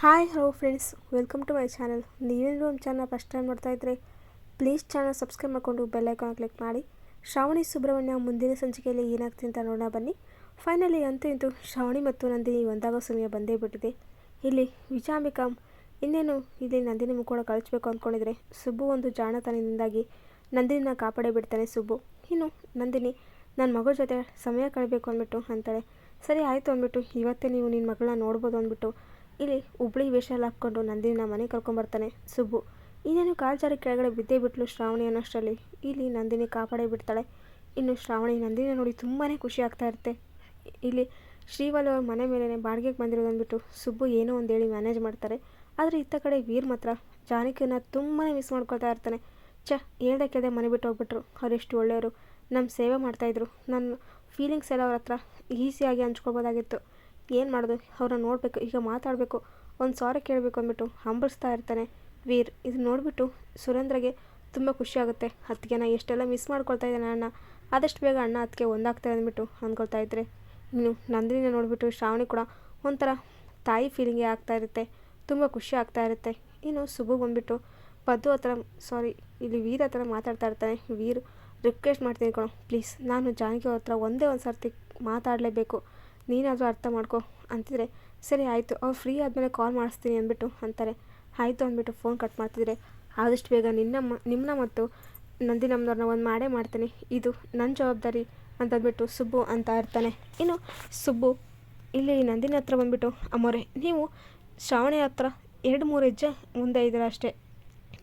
Hi hello friends, welcome to my channel. ನೀವೇನಾದರೂ ನಮ್ಮ channel first time ನೋಡ್ತಾ ಇದ್ದರೆ ಪ್ಲೀಸ್ ಚಾನಲ್ ಸಬ್ಸ್ಕ್ರೈಬ್ ಮಾಡಿಕೊಂಡು ಬೆಲ್ ಐಕಾನ್ ಕ್ಲಿಕ್ ಮಾಡಿ. ಶ್ರಾವಣಿ ಸುಬ್ರಹ್ಮಣ್ಯ ಮುಂದಿನ ಸಂಚಿಕೆಯಲ್ಲಿ ಏನಾಗ್ತಿದೆ ಅಂತ ನೋಡೋಣ ಬನ್ನಿ. ಫೈನಲಿ ಅಂತೂ ಶ್ರಾವಣಿ ಮತ್ತು ನಂದಿನಿ ಒಂದಾಗೋ ಸಮಯ ಬಂದೇ ಬಿಟ್ಟಿದೆ. ಇಲ್ಲಿ ವಿಜಾಂಬಿಕಾ ಇನ್ನೇನು ಇಲ್ಲಿ ನಂದಿನಿ ಮುಖೋಡ ಕಳಿಸ್ಬೇಕು ಅಂದ್ಕೊಂಡಿದ್ರೆ ಸುಬ್ಬು ಒಂದು ಜಾಣತನದಿಂದಾಗಿ ನಂದಿನಿನ ಕಾಪಾಡೇ ಬಿಡ್ತಾನೆ ಸುಬ್ಬು. ಇನ್ನು ನಂದಿನಿ ನನ್ನ ಮಗಳ ಜೊತೆ ಸಮಯ ಕಳೀಬೇಕು ಅಂದ್ಬಿಟ್ಟು ಅಂತಾಳೆ. ಸರಿ ಆಯಿತು ಅಂದ್ಬಿಟ್ಟು ಇವತ್ತೇ ನೀವು ನಿನ್ನ ಮಗಳನ್ನ ನೋಡ್ಬೋದು ಅಂದ್ಬಿಟ್ಟು ಇಲ್ಲಿ ಹುಬ್ಳಿ ವೇಷ ಎಲ್ಲ ಹಾಕ್ಕೊಂಡು ನಂದಿನಿನ ಮನೆ ಕರ್ಕೊಂಬರ್ತಾನೆ ಸುಬ್ಬು. ಇನ್ನೇನು ಕಾಲ್ಜಾರಿ ಕೆಳಗಡೆ ಬಿದ್ದೇ ಬಿಟ್ಲು ಶ್ರಾವಣಿ ಅನ್ನೋಷ್ಟರಲ್ಲಿ ಇಲ್ಲಿ ನಂದಿನಿ ಕಾಪಾಡೇ ಬಿಡ್ತಾಳೆ. ಇನ್ನು ಶ್ರಾವಣಿ ನಂದಿನಿ ನೋಡಿ ತುಂಬಾ ಖುಷಿ ಆಗ್ತಾ ಇರುತ್ತೆ. ಇಲ್ಲಿ ಶ್ರೀವಲ್ ಅವ್ರ ಮನೆ ಮೇಲೇ ಬಾಡಿಗೆಗೆ ಬಂದಿರೋದು ಅಂದ್ಬಿಟ್ಟು ಸುಬ್ಬು ಏನೋ ಒಂದು ಹೇಳಿ ಮ್ಯಾನೇಜ್ ಮಾಡ್ತಾರೆ. ಆದರೆ ಇತ್ತ ಕಡೆ ವೀರ್ ಮಾತ್ರ ಜಾನಕಿನ ತುಂಬಾ ಮಿಸ್ ಮಾಡ್ಕೊಳ್ತಾ ಇರ್ತಾನೆ. ಹೇಳ್ದೆ ಕೇಳ್ದೆ ಮನೆ ಬಿಟ್ಟು ಹೋಗ್ಬಿಟ್ರು, ಅವರೆಷ್ಟು ಒಳ್ಳೆಯವರು, ನಮ್ಮ ಸೇವೆ ಮಾಡ್ತಾಯಿದ್ರು, ನನ್ನ ಫೀಲಿಂಗ್ಸ್ ಎಲ್ಲ ಅವ್ರ ಹತ್ರ ಈಸಿಯಾಗಿ ಹಂಚ್ಕೊಳ್ಬೋದಾಗಿತ್ತು. ಏನು ಮಾಡೋದು, ಅವ್ರನ್ನ ನೋಡಬೇಕು, ಈಗ ಮಾತಾಡಬೇಕು, ಒಂದು ಸಾರಿ ಕೇಳಬೇಕು ಅಂದ್ಬಿಟ್ಟು ಹಂಬಲಿಸ್ತಾ ಇರ್ತಾನೆ ವೀರ್. ಇದು ನೋಡಿಬಿಟ್ಟು ಸುರೇಂದ್ರಗೆ ತುಂಬ ಖುಷಿ ಆಗುತ್ತೆ. ಅತ್ತಿಗೆನ ಎಷ್ಟೆಲ್ಲ ಮಿಸ್ ಮಾಡ್ಕೊಳ್ತಾ ಇದ್ದಾನೆ ಅಣ್ಣ, ಆದಷ್ಟು ಬೇಗ ಅಣ್ಣ ಅದಕ್ಕೆ ಒಂದಾಗ್ತಾರೆ ಅಂದ್ಬಿಟ್ಟು ಅಂದ್ಕೊಳ್ತಾ ಇದ್ದರೆ ಇನ್ನು ನಂದಿನಿನ ನೋಡಿಬಿಟ್ಟು ಶ್ರಾವಣಿ ಕೂಡ ಒಂಥರ ತಾಯಿ ಫೀಲಿಂಗೇ ಆಗ್ತಾ ಇರುತ್ತೆ, ತುಂಬ ಖುಷಿ ಆಗ್ತಾ ಇರುತ್ತೆ. ಇನ್ನು ಸುಬ್ಬು ಬಂದುಬಿಟ್ಟು ಪದ್ದು ಇಲ್ಲಿ ವೀರ್ ಹತ್ರ ಮಾತಾಡ್ತಾ ಇರ್ತಾನೆ. ವೀರ್ ರಿಕ್ವೆಸ್ಟ್ ಮಾಡ್ತೀನಿ ಕಣೋ ಪ್ಲೀಸ್, ನಾನು ಜಾನಕಿ ಅವ್ರ ಹತ್ರ ಒಂದೇ ಒಂದು ಸರ್ತಿ ಮಾತಾಡಲೇಬೇಕು, ನೀನಾದರೂ ಅರ್ಥ ಮಾಡ್ಕೊ ಅಂತಿದ್ರೆ ಸರಿ ಆಯಿತು, ಅವ್ರು ಫ್ರೀ ಆದಮೇಲೆ ಕಾಲ್ ಮಾಡಿಸ್ತೀನಿ ಅಂದ್ಬಿಟ್ಟು ಅಂತಾರೆ. ಆಯಿತು ಅಂದ್ಬಿಟ್ಟು ಫೋನ್ ಕಟ್ ಮಾಡ್ತಿದ್ರೆ ಆದಷ್ಟು ಬೇಗ ನಿಮ್ಮನ್ನ ಮತ್ತು ನಂದಿನಮ್ಮನವ್ರನ್ನ ಒಂದು ಮಾಡೇ ಮಾಡ್ತೀನಿ, ಇದು ನನ್ನ ಜವಾಬ್ದಾರಿ ಅಂತಂದ್ಬಿಟ್ಟು ಸುಬ್ಬು ಅಂತ ಇರ್ತಾನೆ. ಇನ್ನು ಸುಬ್ಬು ಇಲ್ಲಿ ನಂದಿನಿ ಹತ್ರ ಬಂದುಬಿಟ್ಟು ಅಮ್ಮೋರೆ, ನೀವು ಶ್ರಾವಣಿ ಹತ್ರ 2-3 ಹೆಜ್ಜೆ ಮುಂದೆ ಇದ್ದೀರ ಅಷ್ಟೇ,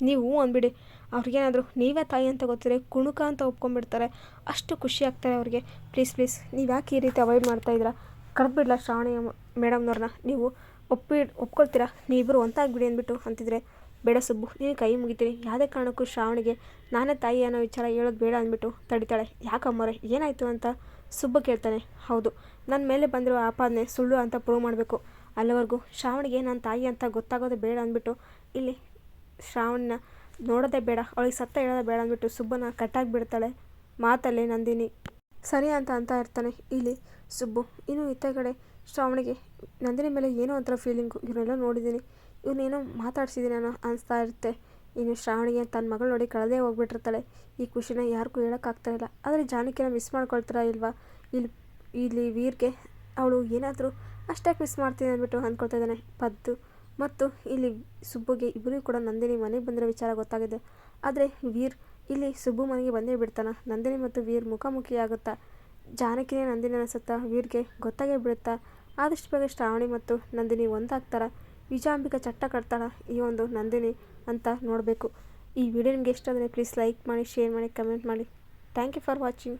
ನೀವು ಅಂದ್ಬಿಡಿ, ಅವ್ರಿಗೇನಾದರೂ ನೀವೇ ತಾಯಿ ಅಂತ ಗೊತ್ತಿದ್ರೆ ಕುಣುಕ ಅಂತ ಒಪ್ಕೊಂಡ್ಬಿಡ್ತಾರೆ, ಅಷ್ಟು ಖುಷಿ ಆಗ್ತಾರೆ ಅವ್ರಿಗೆ. ಪ್ಲೀಸ್ ನೀವು ಯಾಕೆ ಈ ರೀತಿ ಅವಾಯ್ಡ್ ಮಾಡ್ತಾಯಿದ್ದೀರಾ, ಕರೆದ್ಬಿಡ್ಲ ಶ್ರಾವಣಿ ಮೇಡಮ್ನವ್ರನ್ನ, ನೀವು ಒಪ್ಕೊಳ್ತೀರಾ, ನೀವಿಬ್ಬರು ಒಂದಾಗ್ಬಿಡಿ ಅಂದ್ಬಿಟ್ಟು ಅಂತಿದ್ರೆ ಬೇಡ ಸುಬ್ಬು, ನೀನು ಕೈ ಮುಗಿತೀನಿ, ಯಾವುದೇ ಕಾರಣಕ್ಕೂ ಶ್ರಾವಣಿಗೆ ನಾನೇ ತಾಯಿ ಅನ್ನೋ ವಿಚಾರ ಹೇಳೋದು ಬೇಡ ಅಂದ್ಬಿಟ್ಟು ತಡಿತಾಳೆ. ಯಾಕಮ್ಮರೆ ಏನಾಯಿತು ಅಂತ ಸುಬ್ಬು ಕೇಳ್ತಾನೆ. ಹೌದು, ನನ್ನ ಮೇಲೆ ಬಂದಿರೋ ಆಪಾದನೆ ಸುಳ್ಳು ಅಂತ ಪ್ರೂವ್ ಮಾಡಬೇಕು, ಅಲ್ಲಿವರೆಗೂ ಶ್ರಾವಣಿಗೆ ನನ್ನ ತಾಯಿ ಅಂತ ಗೊತ್ತಾಗೋದು ಬೇಡ ಅಂದ್ಬಿಟ್ಟು ಇಲ್ಲಿ ಶ್ರಾವಣಿನ ನೋಡೋದೇ ಬೇಡ, ಅವಳಿಗೆ ಸತ್ತ ಹೇಳೋದೇ ಬೇಡ ಅಂದ್ಬಿಟ್ಟು ಸುಬ್ಬನ ಕಟ್ಟಾಗಿ ಬಿಡ್ತಾಳೆ ಮಾತಲ್ಲಿ ನಂದಿನಿ. ಸರಿ ಅಂತ ಇರ್ತಾನೆ ಇಲ್ಲಿ ಸುಬ್ಬು. ಇನ್ನು ಇತ್ತ ಕಡೆ ಶ್ರಾವಣಿಗೆ ನಂದಿನಿ ಮೇಲೆ ಏನೋ ಒಂಥರ ಫೀಲಿಂಗು, ಇವನ್ನೆಲ್ಲ ನೋಡಿದ್ದೀನಿ, ಇವನ್ನೇನೋ ಮಾತಾಡ್ಸಿದ್ದೀನಿ ಅನ್ನೋ ಅನಿಸ್ತಾ ಇರುತ್ತೆ. ಇನ್ನು ಶ್ರಾವಣಿಗೆ ತನ್ನ ಮಗಳು ನೋಡಿ ಕಳೆದೇ ಹೋಗ್ಬಿಟ್ಟಿರ್ತಾಳೆ. ಈ ಖುಷಿನ ಯಾರಿಗೂ ಹೇಳೋಕ್ಕಾಗ್ತಾಯಿಲ್ಲ. ಆದರೆ ಜಾನಕಿನ ಮಿಸ್ ಮಾಡ್ಕೊಳ್ತಾರ ಇಲ್ವಾ ಇಲ್ಲಿ ವೀರ್ಗೆ, ಅವಳು ಏನಾದರೂ ಅಷ್ಟಾಗಿ ಮಿಸ್ ಮಾಡ್ತೀನಿ ಅಂದ್ಬಿಟ್ಟು ಅಂದ್ಕೊಳ್ತಾ ಇದ್ದಾನೆ ಪದ್ದು. ಮತ್ತು ಇಲ್ಲಿ ಸುಬ್ಬುಗೆ ಇಬ್ಬರಿಗೂ ಕೂಡ ನಂದಿನಿ ಮನೆಗೆ ಬಂದಿರೋ ವಿಚಾರ ಗೊತ್ತಾಗಿದೆ. ಆದರೆ ವೀರ್ ಇಲ್ಲಿ ಸುಬ್ಬು ಮನೆಗೆ ಬಂದೇ ಬಿಡ್ತಾನ. ನಂದಿನಿ ಮತ್ತು ವೀರ್ ಮುಖಾಮುಖಿ ಆಗುತ್ತಾ, ಜಾನಕಿನೇ ನಂದಿನಿ ಅನಿಸುತ್ತಾ ವೀರ್ಗೆ ಗೊತ್ತಾಗೇ ಬಿಡುತ್ತಾ. ಆದಷ್ಟು ಬೇಗ ಶ್ರಾವಣಿ ಮತ್ತು ನಂದಿನಿ ಒಂದಾಗ್ತಾರ, ವಿಜಾಂಬಿಕಾ ಚಟ್ಟ ಕಟ್ತಾಳ ಈ ಒಂದು ನಂದಿನಿ ಅಂತ ನೋಡಬೇಕು. ಈ ವಿಡಿಯೋ ನಿಮಗೆ ಇಷ್ಟ ಆದರೆ ಪ್ಲೀಸ್ ಲೈಕ್ ಮಾಡಿ, ಶೇರ್ ಮಾಡಿ, ಕಮೆಂಟ್ ಮಾಡಿ. Thank you for watching.